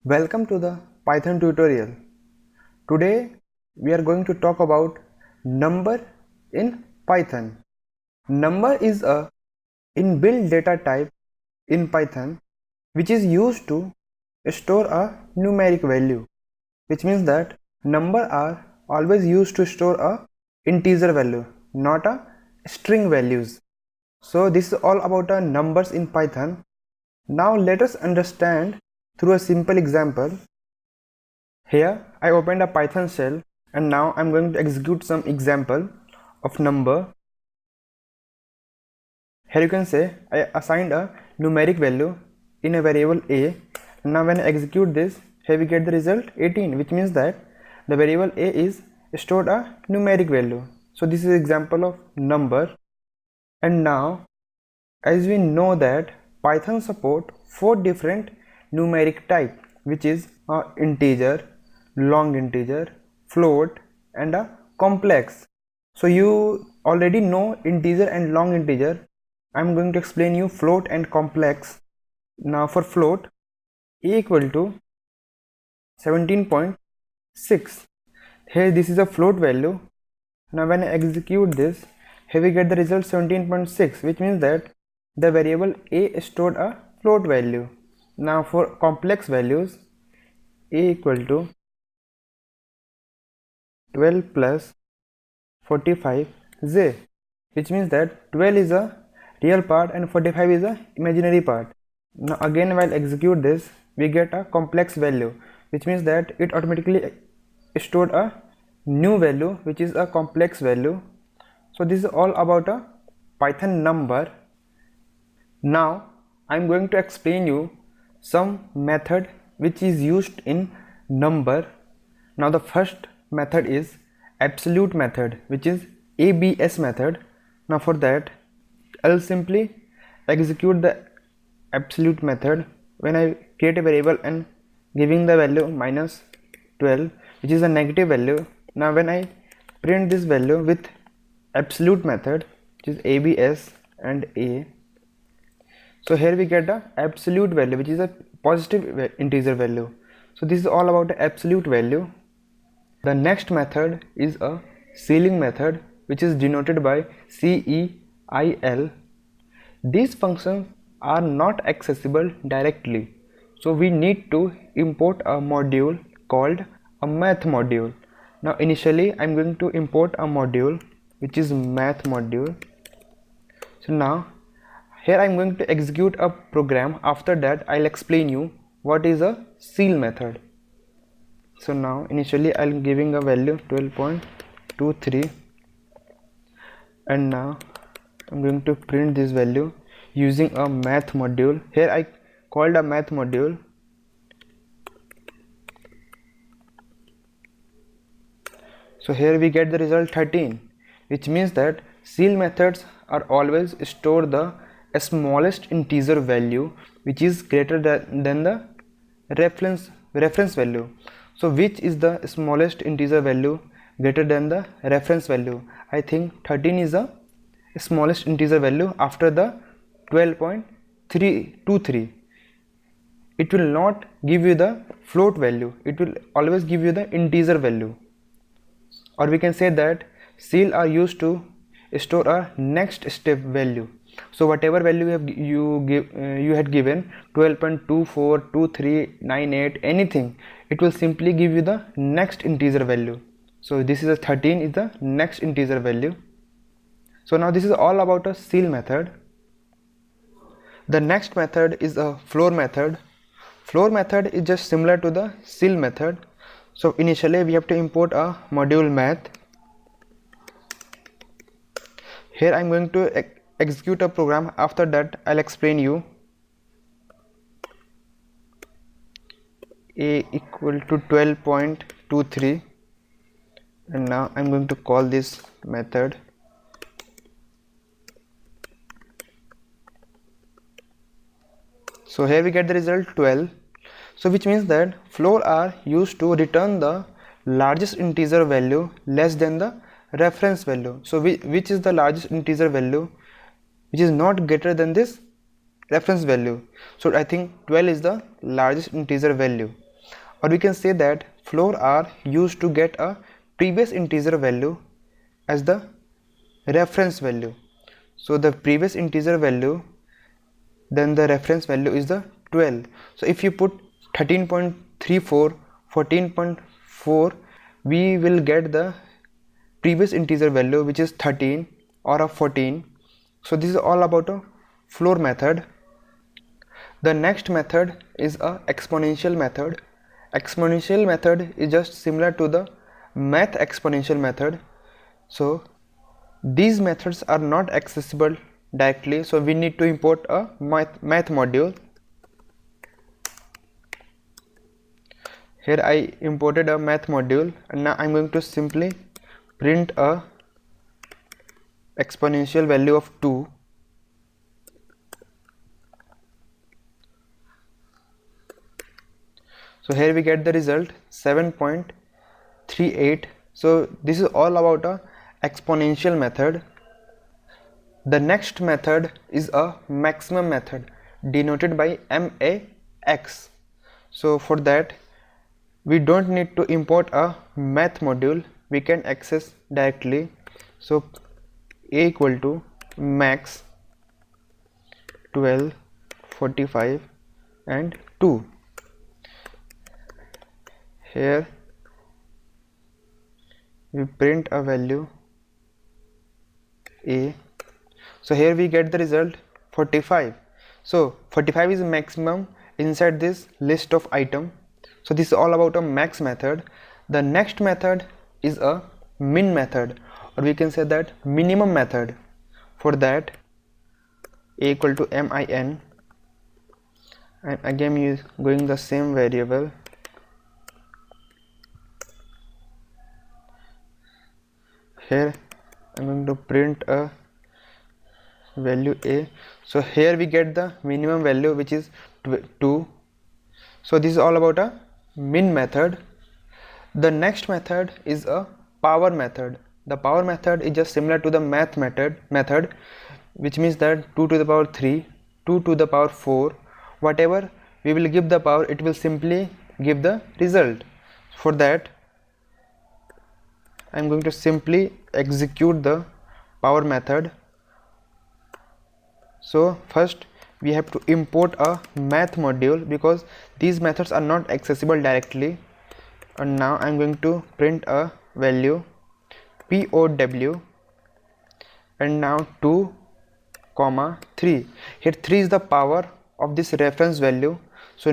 Welcome to the Python tutorial. Today we are going to talk about number in Python. Number is a inbuilt data type in Python which is used to store a numeric value, which means that number are always used to store a integer value, not a string values. So this is all about numbers in Python. Now let us understand through a simple example. Here I opened a Python shell and now I'm going to execute some example of number. Here you can say I assigned a numeric value in a variable a. Now when I execute this, here we get the result 18, which means that the variable a is stored a numeric value. So this is an example of number. And now as we know that Python support 4 different numeric type, which is a integer, long integer, float and a complex. So you already know integer and long integer. I'm going to explain you float and complex. Now for float, a equal to 17.6. Here this is a float value. Now when I execute this, here we get the result 17.6, which means that the variable a stored a float value. Now for complex values, a equal to 12 plus 45j, which means that 12 is a real part and 45 is a imaginary part. Now again while execute this, we get a complex value, which means that it automatically stored a new value which is a complex value. So this is all about a Python number. Now I'm going to explain you some method which is used in number. Now the first method is absolute method, which is ABS method. Now for that I'll simply execute the absolute method when I create a variable and giving the value minus 12, which is a negative value. Now when I print this value with absolute method, which is ABS and A, so here we get the absolute value, which is a positive integer value. So this is all about the absolute value. The next method is a ceiling method, which is denoted by CEIL. These functions are not accessible directly, so we need to import a module called a math module. Now initially I'm going to import a module which is math module. So now here I'm going to execute a program. After that I'll explain you what is a ceil method. So now initially I'm giving a value 12.23 and now I'm going to print this value using a math module. Here I called a math module. So here we get the result 13, which means that ceil methods are always store the smallest integer value which is greater than the reference value. So which is the smallest integer value greater than the reference value? I think 13 is the smallest integer value after the 12.323. It will not give you the float value, it will always give you the integer value. Or we can say that ceil are used to store a next step value. So whatever value you had given 12.24, 23, 98, anything, it will simply give you the next integer value. So this is a 13 is the next integer value. So now this is all about a ceil method. The next method is a floor method. Floor method is just similar to the ceil method. So initially we have to import a module math. Here I'm going to execute a program. After that I'll explain you. A equal to 12.23 and now I'm going to call this method. So here we get the result 12. So which means that floor are used to return the largest integer value less than the reference value. So which is the largest integer value which is not greater than this reference value? So I think 12 is the largest integer value. or we can say that floor are used to get a previous integer value as the reference value. So the previous integer value, then the reference value is the 12. So if you put 13.34, 14.4, we will get the previous integer value which is 13 or a 14. So this is all about a floor method. The next method is a exponential method. Exponential method is just similar to the math exponential method. So these methods are not accessible directly, so we need to import a math module. Here I imported a math module, and now I'm going to simply print a exponential value of 2. So here we get the result 7.38. So this is all about a exponential method. The next method is a maximum method denoted by max. So for that we don't need to import a math module, we can access directly. So a equal to max 12, 45 and 2. Here we print a value a. So here we get the result 45. So 45 is maximum inside this list of item. So this is all about a max method. The next method is a min method, or we can say that minimum method. For that a equal to min, and again you going the same variable. Here I'm going to print a value a. So here we get the minimum value which is 2. So this is all about a min method. The next method is a power method. The power method is just similar to the math method, which means that 2 to the power 3, 2 to the power 4, whatever we will give the power, it will simply give the result. For that I am going to simply execute the power method. So first we have to import a math module because these methods are not accessible directly. And now I am going to print a value POW, and now 2, 3. Here 3 is the power of this reference value. So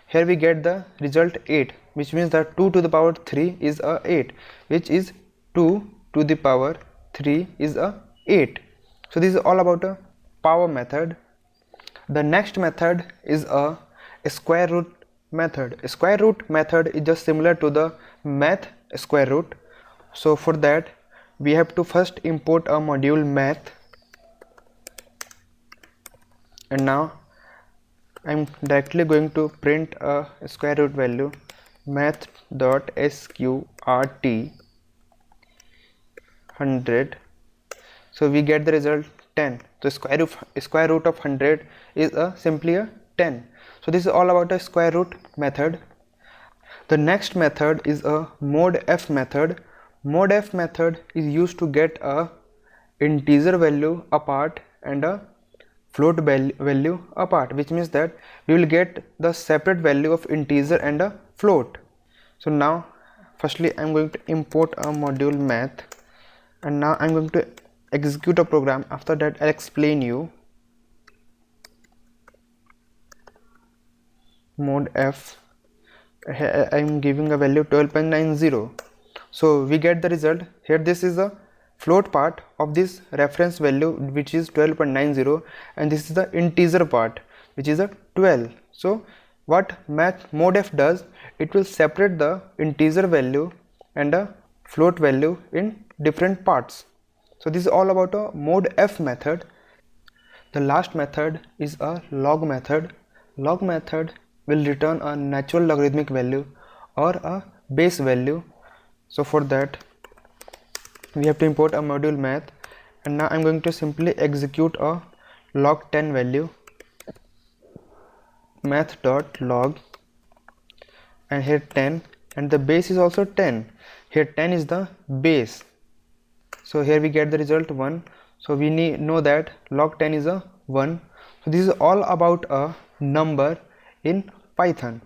here we get the result 8, which means that 2 to the power 3 is a 8, which is 2 to the power 3 is a 8. So this is all about a power method. The next method is a square root method. A square root method is just similar to the math square root. So for that we have to first import a module math, and now I'm directly going to print a square root value math.sqrt 100. So we get the result 10. So square root of 100 is simply a 10. So this is all about a square root method. The next method is a mod f method. Mod f method is used to get a integer value apart and a float value apart, which means that we will get the separate value of integer and a float. So now firstly I am going to import a module math, and now I am going to execute a program. After that I'll explain you. Mod f, I am giving a value 12.90. So we get the result. Here this is the float part of this reference value, which is 12.90, and this is the integer part, which is a 12. So what mod f does, it will separate the integer value and a float value in different parts. So this is all about a mod f method. The last method is a log method. Log method will return a natural logarithmic value or a base value. So for that we have to import a module math, and now I'm going to simply execute a log10 value math.log, and here 10, and the base is also 10. Here 10 is the base, so here we get the result 1. So we know that log 10 is a 1. So this is all about a number in Python.